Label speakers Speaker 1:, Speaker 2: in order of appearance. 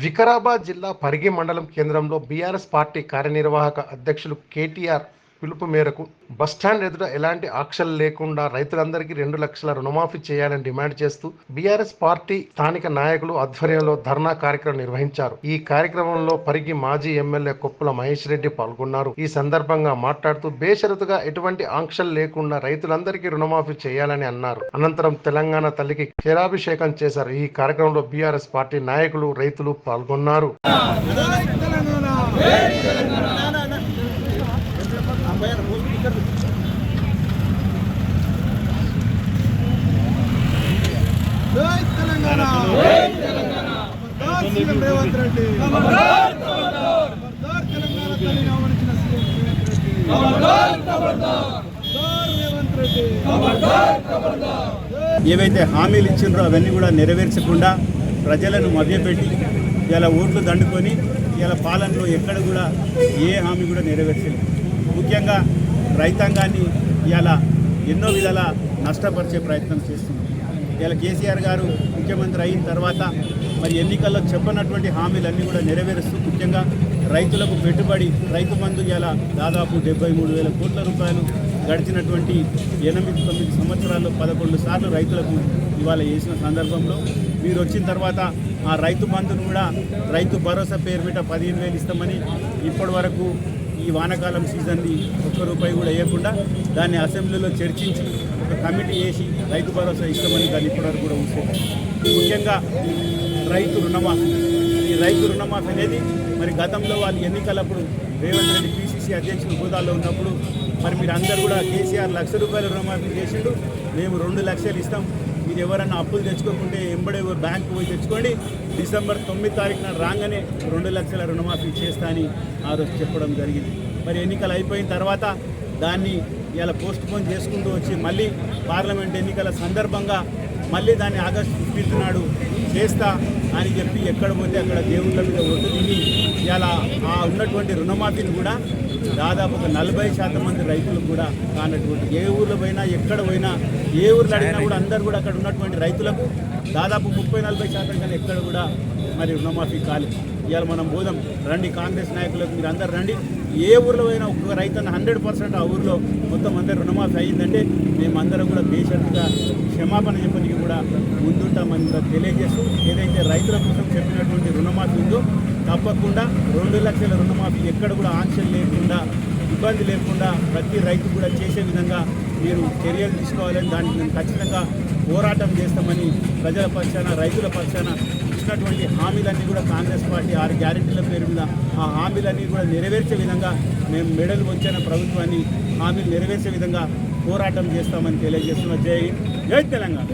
Speaker 1: వికారాబాద్ జిల్లా పరిగి మండలం కేంద్రంలో బీఆర్ఎస్ పార్టీ కార్యనిర్వాహక అధ్యక్షులు కేటీఆర్ పిలుపు మేరకు బస్టాండ్ ఎదుట ఎలాంటి ఆంక్షలు లేకుండా రైతులందరికీ 2 లక్షల రుణమాఫీ చేయాలని డిమాండ్ చేస్తూ బీఆర్ఎస్ పార్టీ స్థానిక నాయకులు ఆధ్వర్యంలో ధర్నా కార్యక్రమం నిర్వహించారు. ఈ కార్యక్రమంలో పరిగి మాజీ ఎమ్మెల్యే కొప్పుల మహేష్ రెడ్డి పాల్గొన్నారు. ఈ సందర్భంగా మాట్లాడుతూ బేషరతుగా ఎటువంటి ఆంక్షలు లేకుండా రైతులందరికీ రుణమాఫీ చేయాలని అన్నారు. అనంతరం తెలంగాణ తల్లికి క్షీరాభిషేకం చేశారు. ఈ కార్యక్రమంలో బీఆర్ఎస్ పార్టీ నాయకులు, రైతులు పాల్గొన్నారు.
Speaker 2: రేవంత్ రెడ్డి
Speaker 3: ఏవైతే హామీలు ఇచ్చిండ్రో అవన్నీ కూడా నెరవేర్చకుండా ప్రజలను మభ్యపెట్టి ఇలా ఓట్లు దండుకొని ఇలా పాలనలో ఎక్కడ కూడా ఏ హామీ కూడా నెరవేర్చలేదు. ముఖ్యంగా రైతాంగాన్ని ఇలా ఎన్నో విధాల నష్టపరిచే ప్రయత్నం చేస్తున్నారు. ఇలా కేసీఆర్ గారు ముఖ్యమంత్రి అయిన తర్వాత మరి ఎన్నికల్లో చెప్పనటువంటి హామీలన్నీ కూడా నెరవేరుస్తూ ముఖ్యంగా రైతులకు పెట్టుబడి రైతు బంధు ఇలా దాదాపు 73,000 కోట్ల రూపాయలు గడిచినటువంటి 8-9 సంవత్సరాల్లో 11 సార్లు రైతులకు ఇవాళ వేసిన సందర్భంలో మీరు వచ్చిన తర్వాత ఆ రైతు బంధును కూడా రైతు భరోసా పేరు మీద 15,000 ఇస్తామని ఇప్పటి వరకు ఈ వానాకాలం సీజన్ది ₹1 కూడా వేయకుండా దాన్ని అసెంబ్లీలో చర్చించి ఒక కమిటీ వేసి రైతు భరోసా ఇస్తామని దాన్ని ఇప్పటివరకు కూడా ఉంచారు. ముఖ్యంగా రైతు రుణమాఫీ, ఈ రైతు రుణమాఫీ అనేది మరి గతంలో వాళ్ళు ఎన్నికలప్పుడు రేవంత్ రెడ్డి పిసిసి అధ్యక్షుడు హోదాలో ఉన్నప్పుడు మరి మీరు అందరూ కూడా కేసీఆర్ ₹1,00,000 రుణమాఫీ చేసిండు, మేము 2 లక్షలు ఇస్తాం, మీరు ఎవరన్నా అప్పులు తెచ్చుకోకుంటే ఎంబడే బ్యాంకు పోయి తెచ్చుకోండి, డిసెంబర్ 9 తారీఖున రాగానే 2 లక్షల రుణమాఫీ చేస్తా అని ఆ రోజు చెప్పడం జరిగింది. మరి ఎన్నికలు అయిపోయిన తర్వాత దాన్ని ఇలా పోస్ట్ పోన్ చేసుకుంటూ వచ్చి మళ్ళీ పార్లమెంట్ ఎన్నికల సందర్భంగా మళ్ళీ దాన్ని ఆగస్టు 15 నాడు చేస్తా అని చెప్పి ఎక్కడ పోతే అక్కడ దేవుళ్ళ మీద ఒట్టు తిని ఇలా ఆ ఉన్నటువంటి రుణమాఫీని కూడా దాదాపు ఒక 40% మంది రైతులకు కూడా కానటువంటి, ఏ ఊర్లో పోయినా ఎక్కడ పోయినా ఏ ఊర్లో అడిగినా కూడా అందరు కూడా అక్కడ ఉన్నటువంటి రైతులకు దాదాపు 30-40% కానీ ఎక్కడ కూడా మరి రుణమాఫీ కాలేదు. ఇవాళ మనం పోదాం రండి, కాంగ్రెస్ నాయకులకు మీరు అందరు రండి, ఏ ఊర్లో పోయినా ఒక్కొక్క రైతన్న 100% ఆ ఊర్లో మొత్తం అందరు రుణమాఫీ అయ్యిందంటే మేమందరం కూడా బేషరతుగా క్షమాపణ చెప్పడానికి కూడా ముందుంటామని కూడా తెలియజేస్తూ ఏదైతే రైతుల కోసం చెప్పినటువంటి రుణమాఫీ ఉందో తప్పకుండా 2 లక్షల రుణమాఫీ ఎక్కడ కూడా ఆంక్షలు లేకుండా, ఇబ్బంది లేకుండా ప్రతి రైతు కూడా చేసే విధంగా మీరు చర్యలు తీసుకోవాలని దానికి మేము ఖచ్చితంగా పోరాటం చేస్తామని ప్రజల పక్షాన, రైతుల పక్షాన ఇచ్చినటువంటి హామీలన్నీ కూడా కాంగ్రెస్ పార్టీ 6 గ్యారెంటీల పేరు మీద ఆ హామీలన్నీ కూడా నెరవేర్చే విధంగా మేము మెడలు వచ్చిన ప్రభుత్వాన్ని హామీలు నెరవేర్చే విధంగా పోరాటం చేస్తామని తెలియజేస్తున్న. జై హింద్, జై తెలంగాణ.